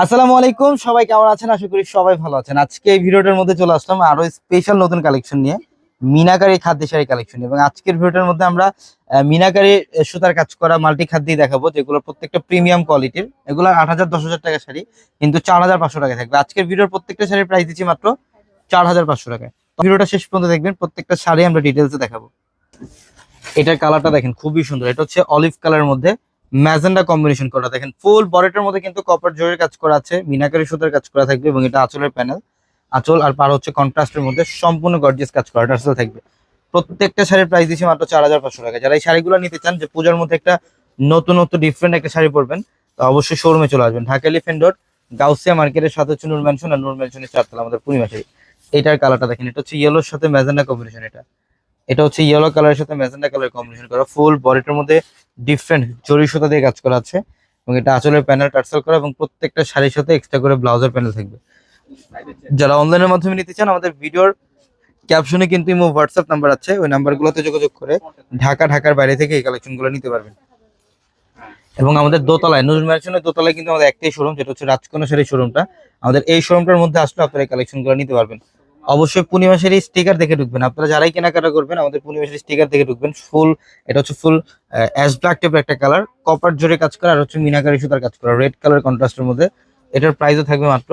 আসসালামু আলাইকুম, সবাই কেমন আছেন? আশা করি সবাই ভালো আছেন। আজকে এই ভিডিওটার মধ্যে চলে আসলাম আরো স্পেশাল নতুন কালেকশন নিয়ে, মিনাকারি খাদ্য শাড়ি কালেকশন। এবং আজকের ভিডিওটার মধ্যে আমরা মিনাকারি সুতার কাজ করা মাল্টি খাদ্যই দেখাবো, যেগুলো প্রত্যেকটা প্রিমিয়াম কোয়ালিটির। এগুলো 8,000 10,000 টাকা শাড়ি, কিন্তু 4,500 টাকা থাকবে। আজকের ভিডিওর প্রত্যেকটা শাড়ির প্রাইস দিচ্ছি মাত্র 4,500 টাকায়। ভিডিওটা শেষ পর্যন্ত দেখবেন, প্রত্যেকটা শাড়ি আমরা ডিটেলসে দেখাবো। এটার কালারটা দেখেন, খুবই সুন্দর। এটা হচ্ছে অলিভ কালারের মধ্যে ম্যাজেন্ডা কম্বিনেশন করা। দেখেন ফুল বডিটার মধ্যে কিন্তু কপার জরির কাজ করা আছে, মিনাকারি সুতার কাজ করা থাকবে। এবং এটা আঁচলের প্যানেল, আঁচল আর পার হচ্ছে কন্ট্রাস্টের মধ্যে সম্পূর্ণ গর্জিয়াস কাজ করা টার্সেল থাকবে। প্রত্যেকটা শাড়ির প্রাইস দিচ্ছি মাত্র 4,500 টাকা। যারা এই শাড়িগুলো নিতে চান, যে পূজার মধ্যে একটা নতুন ডিফারেন্ট একটা শাড়ি পরবেন, তো অবশ্যই শোরুমে চলে আসবেন। ঢাকা এলিফ্যান্ট রোড, গাউসিয়া মার্কেটের সাথে হচ্ছে নূর ম্যানশন, আর নূর ম্যানশনের 4তলা আমাদের পূর্ণিমা শাড়ি। এটার কালারটা দেখেন, এটা হচ্ছে ইয়েলোর সাথে ম্যাজেন্ডা কম্বিনেশন। এটা হচ্ছে ইয়েলো কালারের সাথে ম্যাজেন্টা কালার কম্বিনেশন করা। ফুল বডিটার মধ্যে ডিফারেন্ট জরি সুতা দিয়ে কাজ করা আছে। এবং এটা আঁচলের প্যানেল টার্সেল করা, এবং প্রত্যেকটা শাড়ির সাথে এক্সট্রা করে ব্লাউজের প্যানেল থাকবে। যারা অনলাইনের মাধ্যমে নিতে চান, আমাদের ভিডিওর ক্যাপশনে কিন্তু ইমো হোয়াটসঅ্যাপ নাম্বার আছে, ওই নাম্বারগুলোতে যোগাযোগ করে ঢাকার বাইরে থেকে এই কালেকশনগুলো নিতে পারবেন। এবং আমাদের দোতলায়, নূর ম্যানশনের দোতলায় কিন্তু আমাদের একটাই শোরুম, যেটা হচ্ছে রাজকন্যা শাড়ির শোরুমটা। আমাদের এই শোরুমটার মধ্যে আসলে আপনারা এই কালেকশনগুলো নিতে পারবেন। অবশ্যই পূর্ণিমা শাড়ির স্টিকার দেখে ঢুকবেন। আপনারা যারাই কেনাকাটা করবেন, আমাদের পূর্ণিমা শাড়ির স্টিকার দেখে ঢুকবেন। ফুল, এটা হচ্ছে ফুল অ্যাশ ব্ল্যাক টাইপের একটা কালার, কপার জোরে কাজ করা, আর হচ্ছে মিনাকারি সুতার কাজ করা, রেড কালার কন্ট্রাস্টের মধ্যে। এটার প্রাইসও থাকবে মাত্র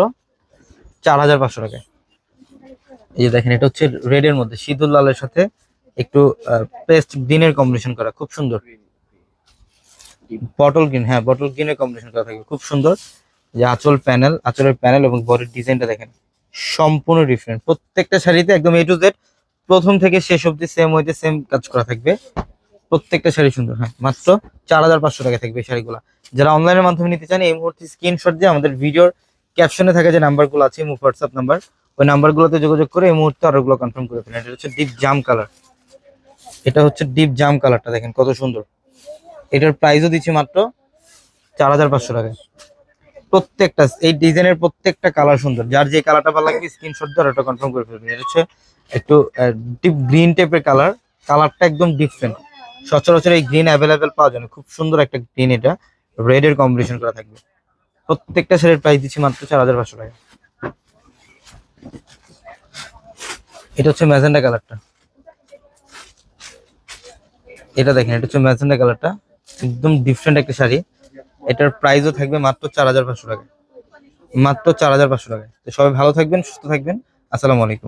4,500 টাকায়। এই যে দেখেন, এটা হচ্ছে রেড এর মধ্যে সিঁদুর লালের সাথে একটু পেস্ট গ্রিনের কম্বিনেশন করা, খুব সুন্দর। বটল গ্রিন, হ্যাঁ বটল গ্রিনের কম্বিনেশন করা থাকবে, খুব সুন্দর। যে আঁচলের প্যানেল এবং বডির ডিজাইনটা দেখেন, সম্পূর্ণ ডিফারেন্ট। প্রত্যেকটা শাড়িতে একদম এ টু জেড, প্রথম থেকে শেষ অবধি সেম ওয়েতে সেম কাজ করা থাকবে। প্রত্যেকটা শাড়ি সুন্দর। হ্যাঁ, মাত্র 4,500 টাকা থাকবে এই শাড়িগুলো। যারা অনলাইনের মাধ্যমে নিতে চান, এই মুহূর্তে স্ক্রিনশট দিয়ে আমাদের ভিডিওর ক্যাপশনে থাকা যে নাম্বারগুলো আছে, হোয়াটসঅ্যাপ নাম্বার, ওই নাম্বারগুলোতে যোগাযোগ করে এই মুহূর্তে অর্ডারগুলো কনফার্ম করে ফেলেন। এটা হচ্ছে ডিপ জাম কালার, এটা হচ্ছে ডিপ জাম কালারটা দেখেন কত সুন্দর। এটার প্রাইসও দিচ্ছি মাত্র 4,500 টাকায়। প্রত্যেকটা এই ডিজাইনের প্রত্যেকটা কালার সুন্দর। যার যে কালারটা ভালো লাগবে স্ক্রিনশট দিয়ে অর্ডারটা কনফার্ম করে ফেলবেন। এটা হচ্ছে একটু ডিপ গ্রিন টাইপের কালার, কালারটা একদম ডিফারেন্ট। সচরাচর এই গ্রিন অ্যাভেলেবেল পাওয়া যায় না, খুব সুন্দর একটা গ্রিন। এটা রেড এর কম্বিনেশন করা থাকবে। প্রত্যেকটা শাড়ির প্রাইস দিচ্ছি মাত্র 4,500 টাকা। এটা হচ্ছে ম্যাজেন্ডা কালারটা, এটা দেখেন, এটা হচ্ছে ম্যাজেন্ডা কালারটা, একদম ডিফারেন্ট একটা শাড়ি। এটার প্রাইসও থাকবে মাত্র 4,500 টাকা, মাত্র 4,500 টাকায়। তো সবাই ভালো থাকবেন, সুস্থ থাকবেন। আসসালামু আলাইকুম।